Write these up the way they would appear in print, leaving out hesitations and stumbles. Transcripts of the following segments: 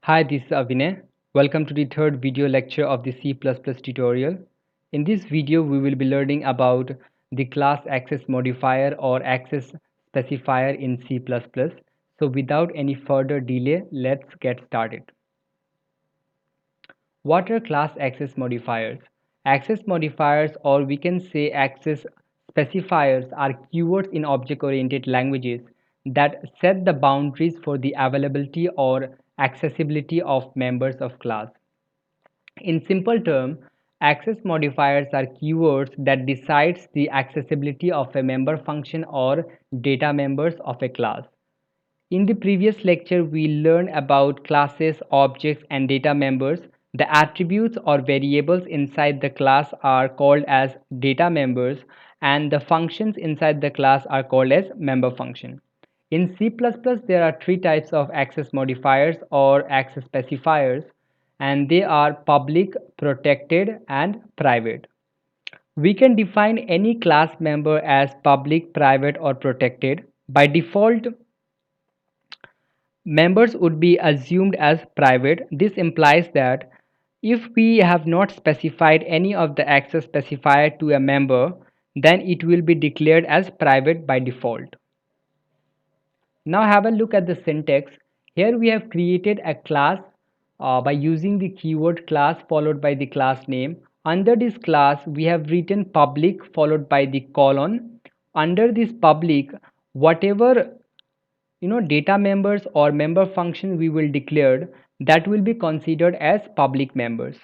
Hi, this is Avinay. Welcome to the third video lecture of the C++ tutorial. In this video, we will be learning about the class access modifier or access specifier in C++. So without any further delay, let's get started. What are class access modifiers? Access modifiers, or we can say access specifiers, are keywords in object-oriented languages that set the boundaries for the availability or accessibility of members of class. In simple terms, access modifiers are keywords that decides the accessibility of a member function or data members of a class. In the previous lecture, we learned about classes, objects, and data members. The attributes or variables inside the class are called as data members, and the functions inside the class are called as member function. In C++, there are three types of access modifiers or access specifiers, and they are public, protected, and private. We can define any class member as public, private, or protected. By default, members would be assumed as private. This implies that if we have not specified any of the access specifier to a member, then it will be declared as private by default. Now have a look at the syntax. Here we have created a class by using the keyword class followed by the class name. Under this class, we have written public followed by the colon. Under this public, whatever data members or member function we will declare, that will be considered as public members.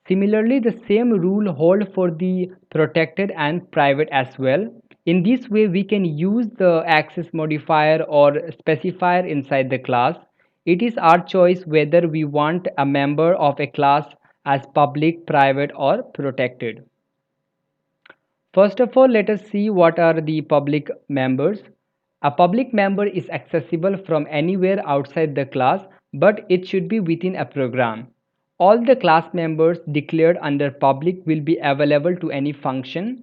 Similarly, the same rule hold for the protected and private as well. In this way, we can use the access modifier or specifier inside the class. It is our choice whether we want a member of a class as public, private, or protected. First of all, let us see what are the public members. A public member is accessible from anywhere outside the class, but it should be within a program. All the class members declared under public will be available to any function.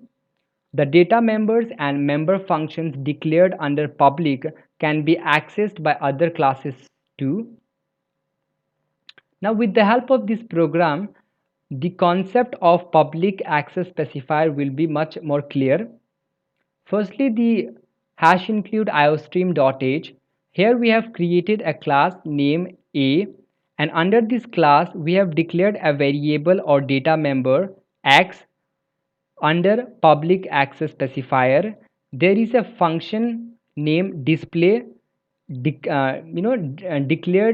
The data members and member functions declared under public can be accessed by other classes too. Now, with the help of this program, the concept of public access specifier will be much more clear. Firstly, the hash include iostream.h. Here we have created a class named A, and under this class we have declared a variable or data member x. Under public access specifier, there is a function named display declared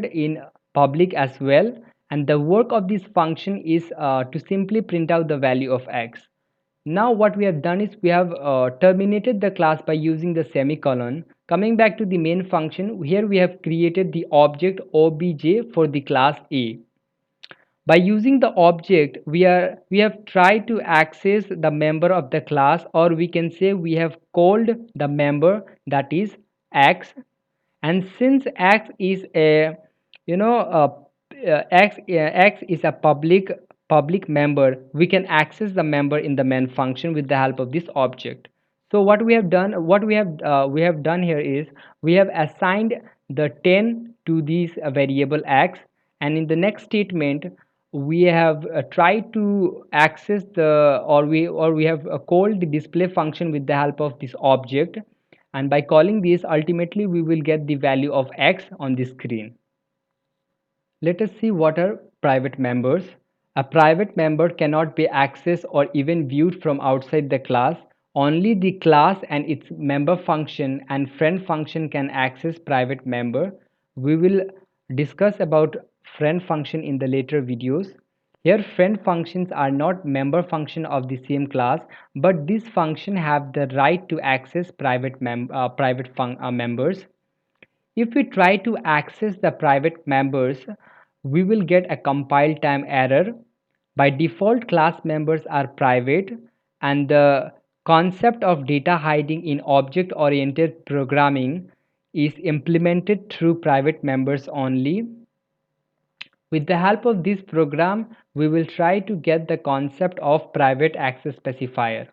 in public as well, and the work of this function is to simply print out the value of x. Now what we have done is we have terminated the class by using the semicolon. Coming back to the main function, here we have created the object obj for the class A. By using the object, we have tried to access the member of the class, or we can say we have called the member, that is x. And since x is a x is a public member, we can access the member in the main function with the help of this object. So what we have done here is we have assigned the 10 to this variable x, and in the next statement we have tried to access the or we have called the display function with the help of this object, and by calling this, ultimately we will get the value of x on the screen. Let us see what are private members. A private member cannot be accessed or even viewed from outside the class. Only the class and its member function and friend function can access private member. We will discuss about friend function in the later videos. Here friend functions are not member function of the same class, but this function have the right to access private members. If we try to access the private members, we will get a compile time error. By default, class members are private, and the concept of data hiding in object-oriented programming is implemented through private members only. With the help of this program, we will try to get the concept of private access specifier.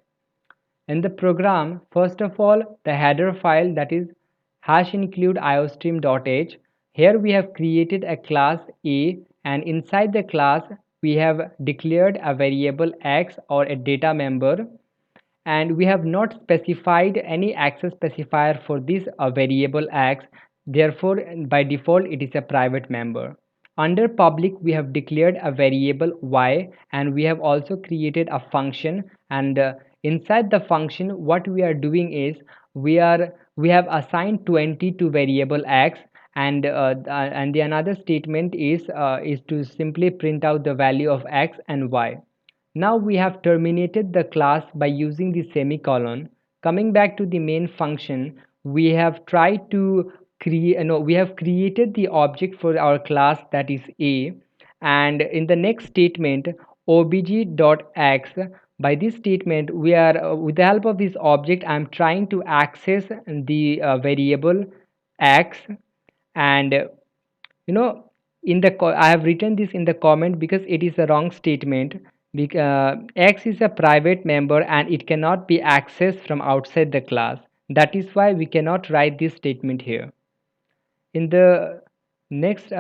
In the program, first of all, the header file, that is hash include iostream.h. Here we have created a class A, and inside the class we have declared a variable X or a data member, and we have not specified any access specifier for this variable X. Therefore, by default it is a private member. Under public we have declared a variable Y, and we have also created a function, and inside the function what we are doing is we have assigned 20 to variable X, and the another statement is to simply print out the value of X and Y. Now we have terminated the class by using the semicolon. Coming back to the main function, we have tried to create, no, we have created the object for our class, that is A, and in the next statement, obj.x, by this statement, we are, with the help of this object, I am trying to access the variable x, and in the I have written this in the comment because it is a wrong statement. X is a private member and it cannot be accessed from outside the class. That is why we cannot write this statement here. In the next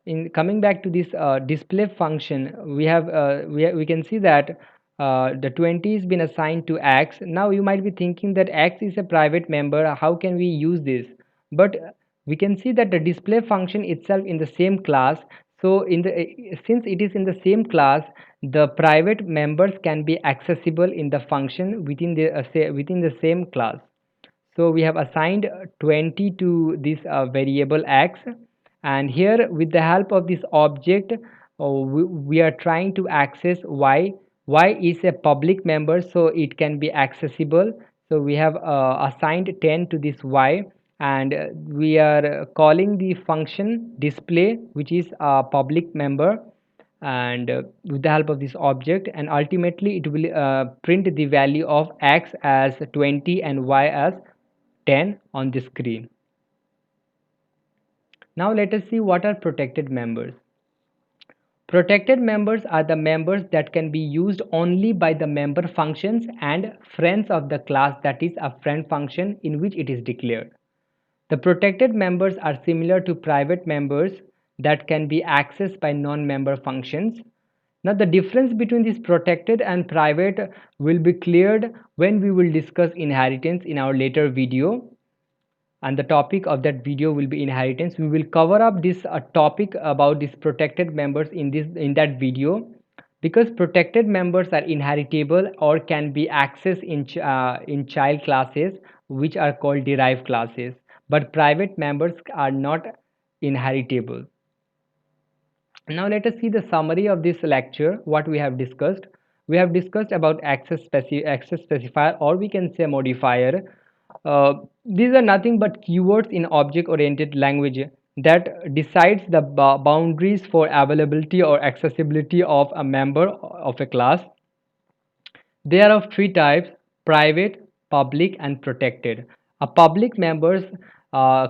in coming back to this display function, we can see that the 20 has been assigned to X. Now you might be thinking that X is a private member, how can we use this? But we can see that the display function itself in the same class. So since it is in the same class, the private members can be accessible in the function within the within the same class. So we have assigned 20 to this variable X, and here with the help of this object we are trying to access Y. Y is a public member, so it can be accessible. So we have assigned 10 to this Y, and we are calling the function display, which is a public member, and with the help of this object, and ultimately it will print the value of X as 20 and Y as 10 on the screen. Now let us see what are protected members. Protected members are the members that can be used only by the member functions and friends of the class, that is a friend function in which it is declared. The protected members are similar to private members that can be accessed by non-member functions. Now the difference between this protected and private will be cleared when we will discuss inheritance in our later video, and the topic of that video will be inheritance. We will cover up this topic about these protected members in that video, because protected members are inheritable or can be accessed in child classes, which are called derived classes, but private members are not inheritable. Now let us see the summary of this lecture. What we have discussed: we have discussed about access specifier, or we can say modifier. These are nothing but keywords in object-oriented language that decides the boundaries for availability or accessibility of a member of a class. They are of three types: private, public, and protected. A public members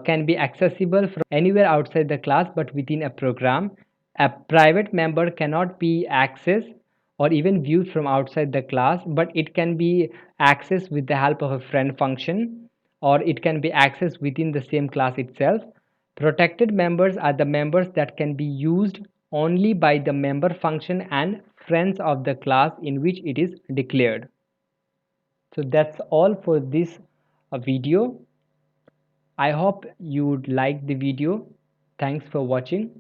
can be accessible from anywhere outside the class but within a program. A private member cannot be accessed or even viewed from outside the class, but it can be accessed with the help of a friend function, or it can be accessed within the same class itself. Protected members are the members that can be used only by the member function and friends of the class in which it is declared. So that's all for this video. I hope you would like the video. Thanks for watching.